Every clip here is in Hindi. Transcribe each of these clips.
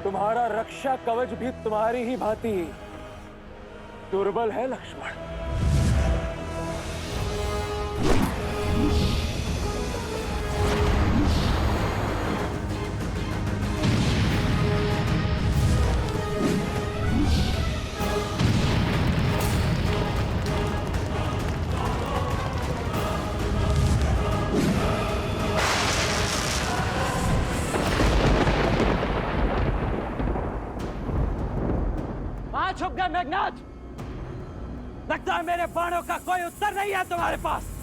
तुम्हारा रक्षा कवच भी तुम्हारी ही भांति दुर्बल है लक्ष्मण। छुप गए मेघनाथ। लगता है मेरे बाणों का कोई उत्तर नहीं है तुम्हारे पास।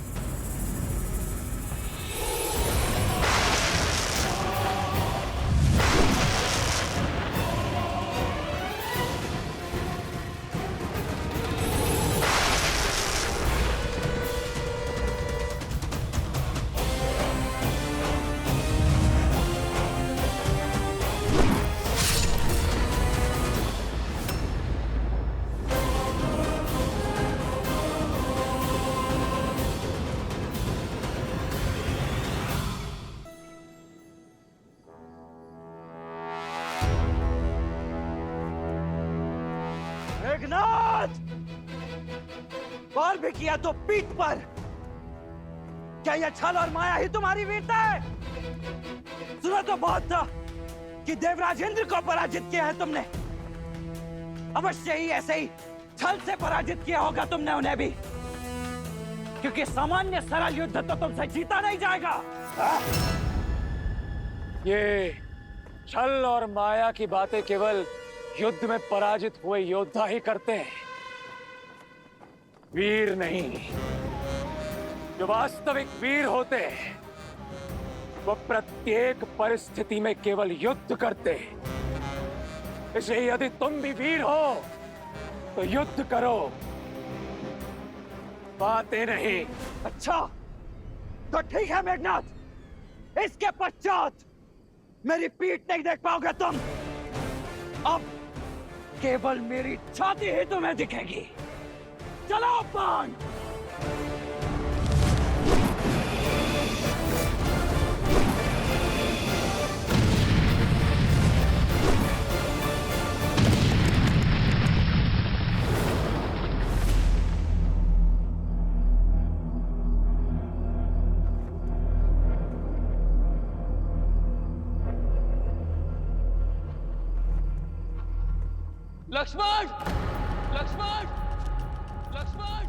मेघनाथ, और भी किया तो पीठ पर। क्या यह छल और माया ही तुम्हारी वीरता है? सुना तो बहुत था कि देवराज इंद्र को पराजित किया है तुमने। अवश्य ही ऐसे ही छल से पराजित किया होगा तुमने उन्हें भी, क्योंकि सामान्य सरल युद्ध तो तुमसे जीता नहीं जाएगा। ये छल और माया की बातें केवल युद्ध में पराजित हुए योद्धा ही करते हैं, वीर नहीं। जो वास्तविक वीर होते हैं वो प्रत्येक परिस्थिति में केवल युद्ध करते हैं। इसलिए यदि तुम भी वीर हो तो युद्ध करो, बातें नहीं। अच्छा तो ठीक है मेघनाथ, इसके पश्चात मेरी पीठ नहीं देख पाओगे तुम। अब केवल मेरी छाती ही तुम्हें दिखेगी। चलो बाण। लक्ष्मण! लक्ष्मण! लक्ष्मण!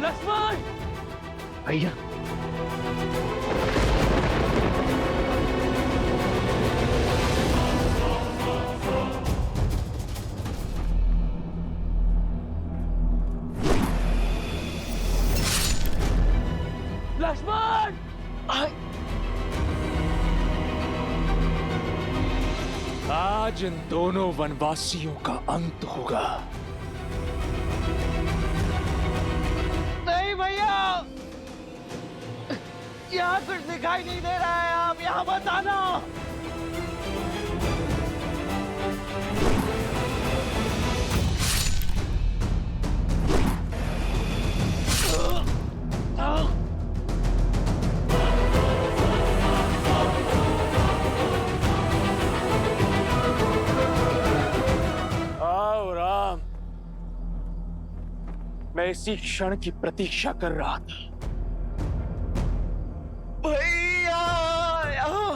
लक्ष्मण! भैया, लक्ष्मण! आज इन दोनों वनवासियों का अंत होगा। नहीं भैया, यहाँ कुछ दिखाई नहीं दे रहा है, आप यहाँ मत आना। आओ राम, मैं इसी क्षण की प्रतीक्षा कर रहा था। भैया यहाँ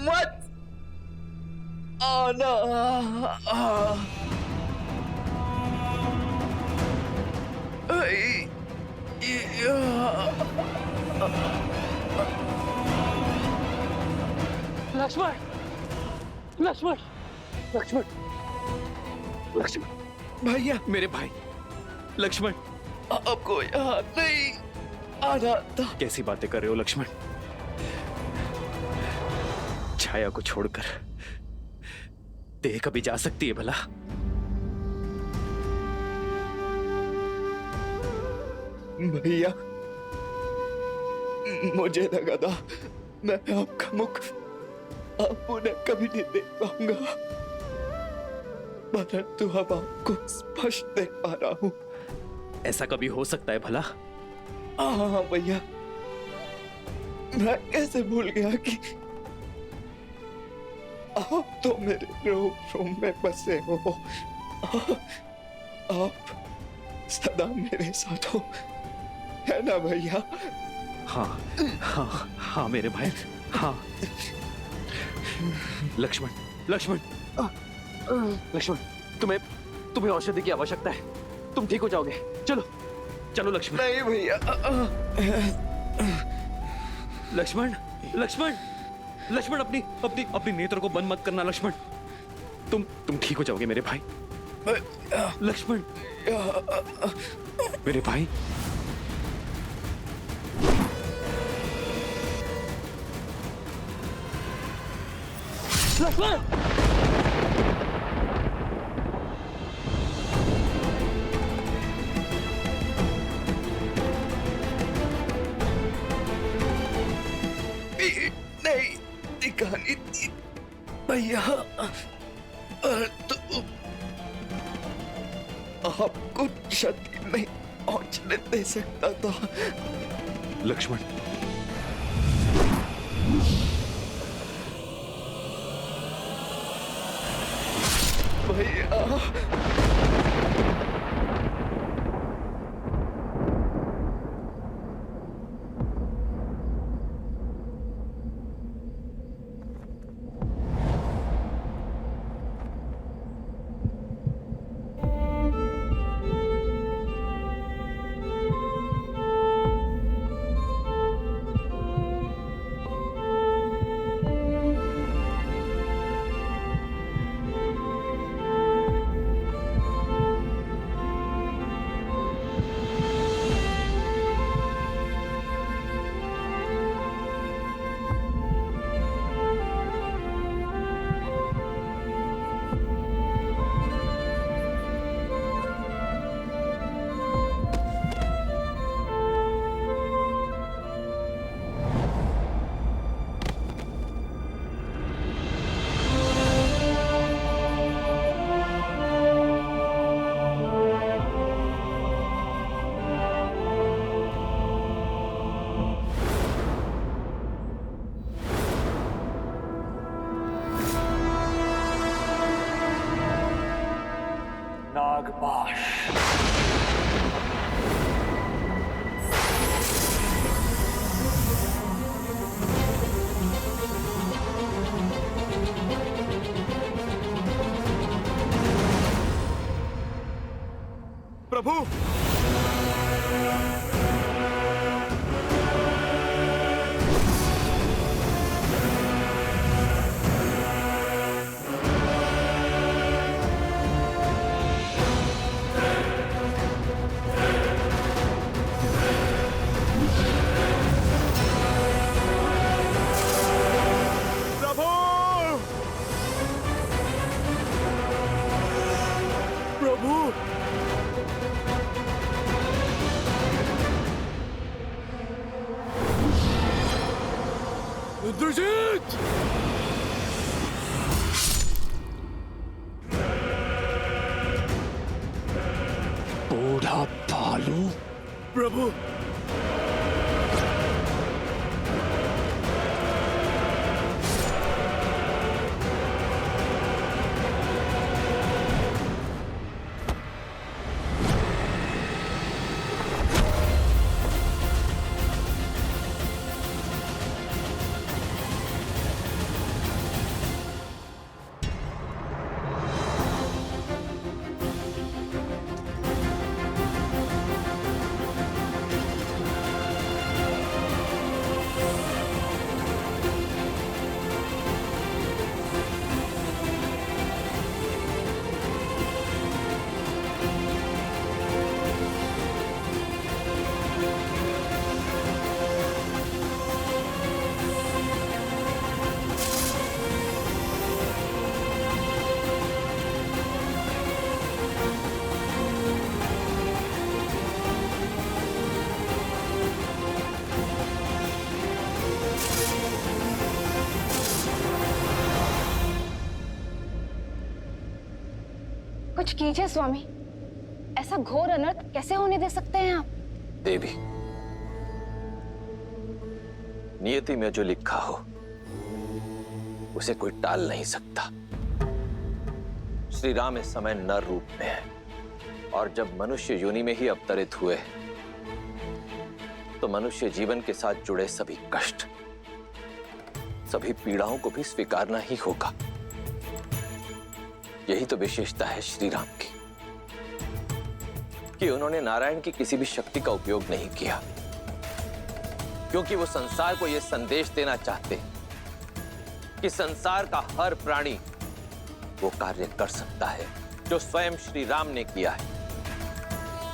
मत आना। लक्ष्मण! लक्ष्मण! लक्ष्मण! लक्ष्मण! भैया, मेरे भाई लक्ष्मण, आपको यहाँ नहीं आना था। कैसी बातें कर रहे हो लक्ष्मण? छाया को छोड़कर देह कभी जा सकती है भला? भैया, मुझे लगा था मैं आपका मुख अब उन्हें कभी नहीं देख पाऊंगा, परंतु अब आपको स्पष्ट देख पा रहा हूं। ऐसा कभी हो सकता है भला? हाँ भैया, मैं कैसे भूल गया कि आप तो मेरे रूम में बसे हो। आप सदा मेरे साथ हो, है ना भैया? हाँ हाँ हाँ मेरे भाई, हाँ। लक्ष्मण, लक्ष्मण, लक्ष्मण, तुम्हें औषधि की आवश्यकता है। तुम ठीक हो जाओगे। चलो चलो लक्ष्मण। नहीं भैया। लक्ष्मण, लक्ष्मण, लक्ष्मण, अपनी अपनी अपनी नेत्र को बंद मत करना लक्ष्मण। तुम ठीक हो जाओगे मेरे भाई। लक्ष्मण, मेरे भाई। लक्ष्मण, नहीं दिखानी थी भैया, तो आपको क्षति नहीं पहुंचने दे सकता था। लक्ष्मण, भैया नागपाश। प्रभु, प्रभु, इंद्रजीत! बूढ़ा भालू। प्रभु, कुछ कीजिए स्वामी, ऐसा घोर अनर्थ कैसे होने दे सकते हैं आप? देवी, नियति में जो लिखा हो उसे कोई टाल नहीं सकता। श्री राम इस समय नर रूप में है, और जब मनुष्य योनि में ही अवतरित हुए तो मनुष्य जीवन के साथ जुड़े सभी कष्ट, सभी पीड़ाओं को भी स्वीकारना ही होगा। यही तो विशेषता है श्री राम की कि उन्होंने नारायण की किसी भी शक्ति का उपयोग नहीं किया, क्योंकि वो संसार को यह संदेश देना चाहते कि संसार का हर प्राणी वो कार्य कर सकता है जो स्वयं श्री राम ने किया है,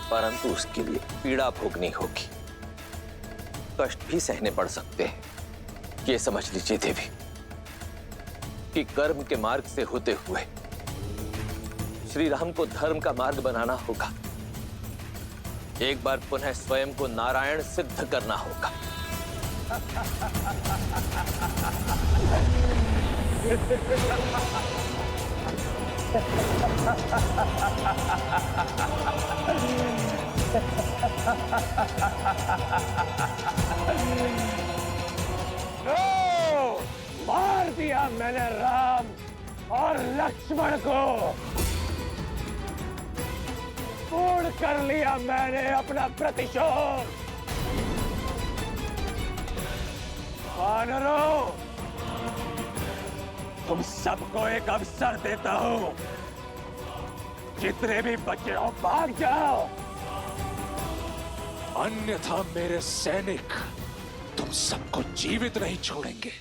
परंतु उसके लिए पीड़ा भोगनी होगी, कष्ट भी सहने पड़ सकते हैं। ये समझ लीजिए देवी कि कर्म के मार्ग से होते हुए श्री राम को धर्म का मार्ग बनाना होगा। एक बार पुनः स्वयं को नारायण सिद्ध करना होगा। मार दिया मैंने राम और लक्ष्मण को, पूर्ण कर लिया मैंने अपना प्रतिशोध। वानरों, तुम सबको एक अवसर देता हूं, जितने भी बचे हो भाग जाओ, अन्यथा मेरे सैनिक तुम सबको जीवित नहीं छोड़ेंगे।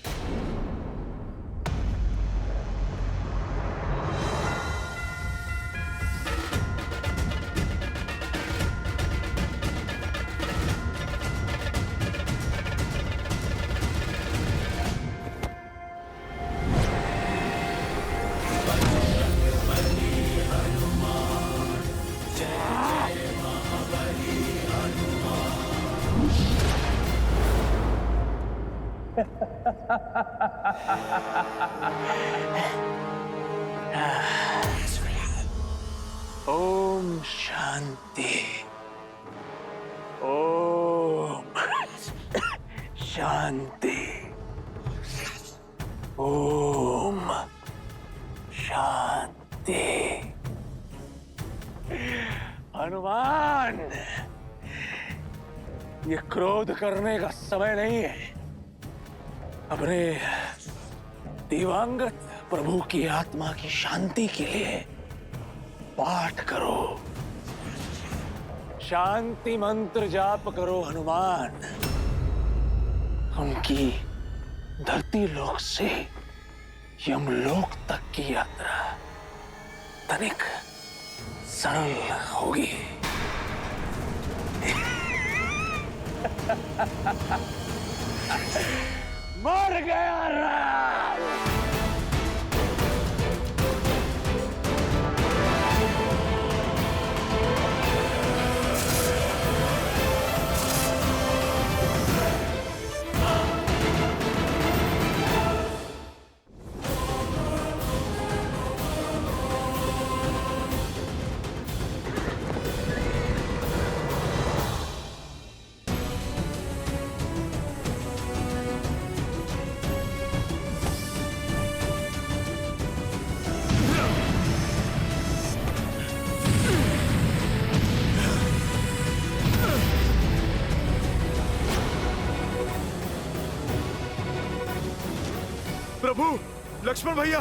ओम शांति, ओम शांति, ओम शांति। हनुमान, ये क्रोध करने का समय नहीं है। अपने दिवंगत प्रभु की आत्मा की शांति के लिए पाठ करो, शांति मंत्र जाप करो हनुमान। उनकी धरती लोक से यमलोक तक की यात्रा तनिक सरल होगी। मर गया राम। प्रभु, लक्ष्मण भैया।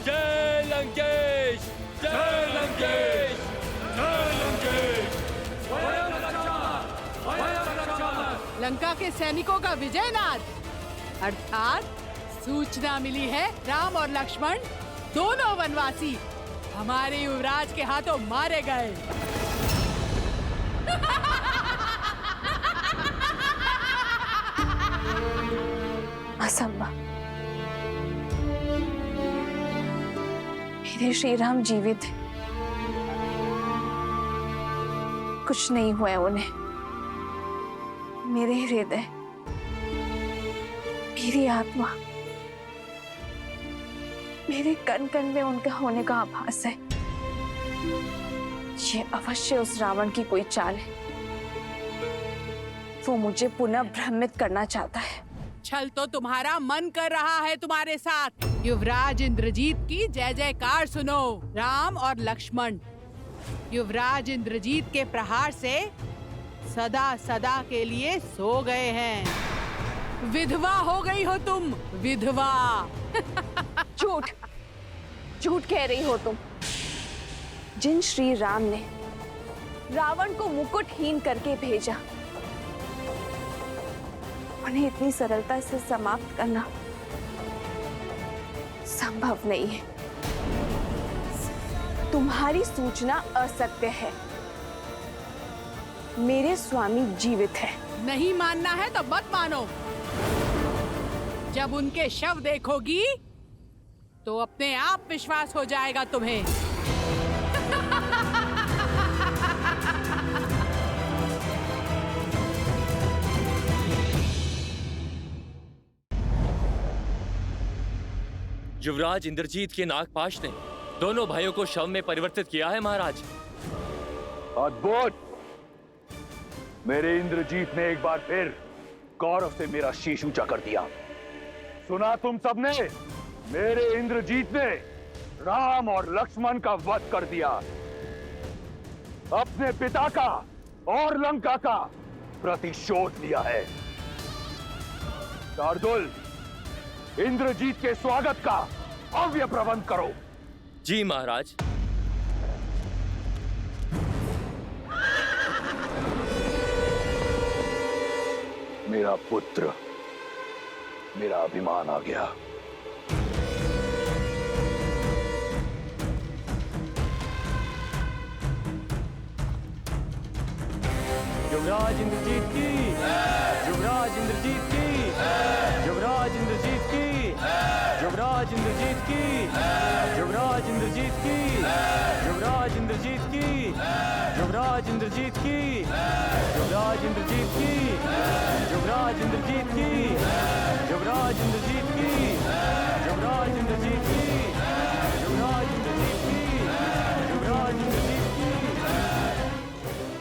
जय लंकेश, जय लंकेश, जय लंकेश। लंका के सैनिकों का विजयनाद, अर्थात सूचना मिली है राम और लक्ष्मण दोनों वनवासी हमारे युवराज के हाथों मारे गए। असंभव, मेरे श्री राम जीवित हैं, कुछ नहीं हुआ है उन्हें। मेरे हृदय, मेरी आत्मा, मेरे कण कण में उनका होने का आभास है। ये अवश्य उस रावण की कोई चाल है। वो मुझे पुनः भ्रमित करना चाहता है। छल तो तुम्हारा मन कर रहा है तुम्हारे साथ। युवराज इंद्रजीत की जय जयकार सुनो। राम और लक्ष्मण युवराज इंद्रजीत के प्रहार से सदा सदा के लिए सो गए हैं। विधवा हो गई हो तुम, विधवा। झूठ, झूठ कह रही हो तुम। जिन श्री राम ने रावण को मुकुटहीन करके भेजा, उन्हें इतनी सरलता से समाप्त करना संभव नहीं है। तुम्हारी सूचना असत्य है। मेरे स्वामी जीवित है। नहीं मानना है तो मत मानो। जब उनके शव देखोगी तो अपने आप विश्वास हो जाएगा तुम्हें। युवराज इंद्रजीत के नागपाश ने दोनों भाइयों को शव में परिवर्तित किया है महाराज। अद्भुत! मेरे इंद्रजीत ने एक बार फिर गौरव से मेरा शीश ऊंचा कर दिया। सुना तुम सबने? मेरे इंद्रजीत ने राम और लक्ष्मण का वध कर दिया। अपने पिता का और लंका का प्रतिशोध लिया है। शार्दुल, इंद्रजीत के स्वागत का भव्य प्रबंध करो। जी महाराज। मेरा पुत्र, मेरा अभिमान आ गया। युवराज इंद्रजीत की, युवराज इंद्रजीत की, युवराज इंद्रजीत की, युवराज इंद्रजीत की, युवराज इंद्रजीत की, युवराज इंद्रजीत की, युवराज इंद्रजीत की, युवराज इंद्रजीत की, युवराज इंद्रजीत की, युवराज इंद्रजीत की, युवराज इंद्रजीत की, युवराज इंद्रजीत की, युवराज इंद्रजीत की।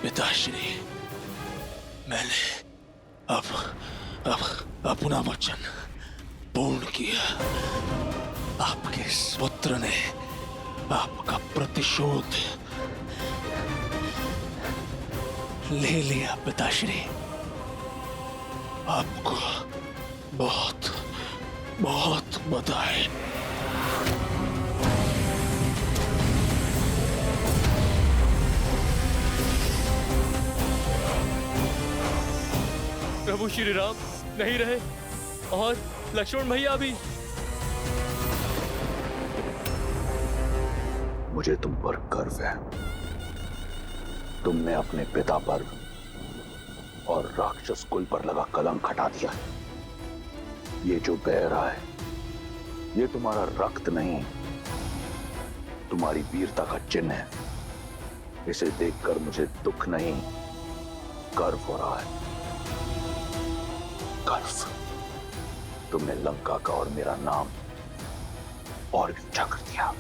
पिताश्री, मैंने अब अपना वचन पूर्ण किया। आपके इस पुत्र ने आपका प्रतिशोध ले लिया। पिताश्री, आपको बहुत बहुत बधाई। प्रभु श्री राम नहीं रहे और लक्ष्मण भैया भी। मुझे तुम पर गर्व है। तुमने अपने पिता पर और राक्षस कुल पर लगा कलंक हटा दिया। ये जो बह रहा है, ये तुम्हारा रक्त नहीं, तुम्हारी वीरता का चिन्ह है। इसे देखकर मुझे दुख नहीं, गर्व हो रहा है। गर्व। तुमने लंका का और मेरा नाम और भी ऊंचा कर दिया।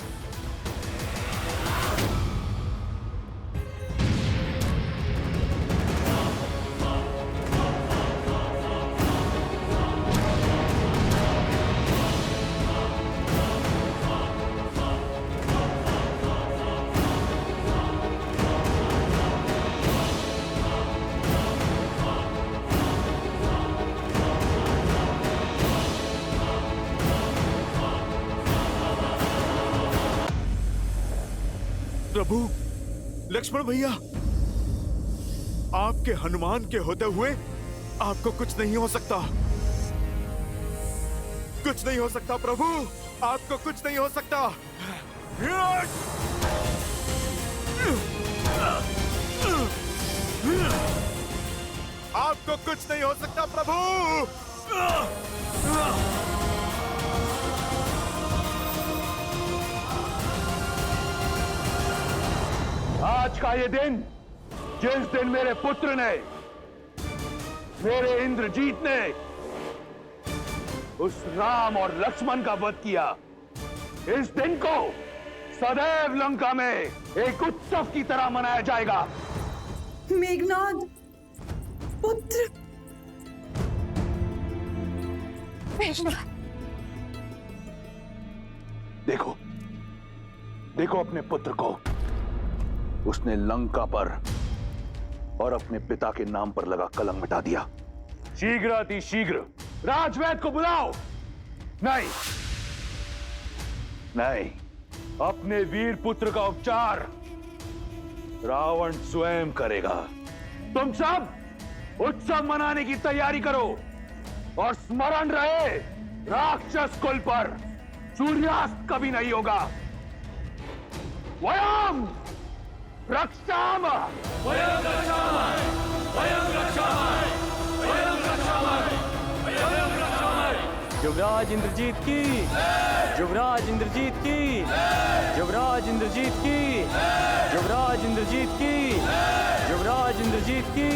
प्रभु, लक्ष्मण भैया, आपके हनुमान के होते हुए आपको कुछ नहीं हो सकता। कुछ नहीं हो सकता प्रभु, आपको कुछ नहीं हो सकता। आपको कुछ नहीं हो सकता प्रभु। आज का ये दिन, जिस दिन मेरे पुत्र ने मेरे इंद्रजीत ने उस राम और लक्ष्मण का वध किया। इस दिन को सदैव लंका में एक उत्सव की तरह मनाया जाएगा। मेघनाद पुत्र। देखो देखो अपने पुत्र को, उसने लंका पर और अपने पिता के नाम पर लगा कलंक मिटा दिया। शीघ्र अति शीघ्र राजवैद्य को बुलाओ। नहीं नहीं, अपने वीर पुत्र का उपचार रावण स्वयं करेगा। तुम सब उत्सव मनाने की तैयारी करो और स्मरण रहे, राक्षस कुल पर सूर्यास्त कभी नहीं होगा। वयम रक्षामः। वयम रक्षामः, वयम रक्षामः, वयम रक्षामः, वयम रक्षामः। युवराज इंद्रजीत की, युवराज इंद्रजीत की, युवराज इंद्रजीत की, युवराज इंद्रजीत की, युवराज इंद्रजीत की।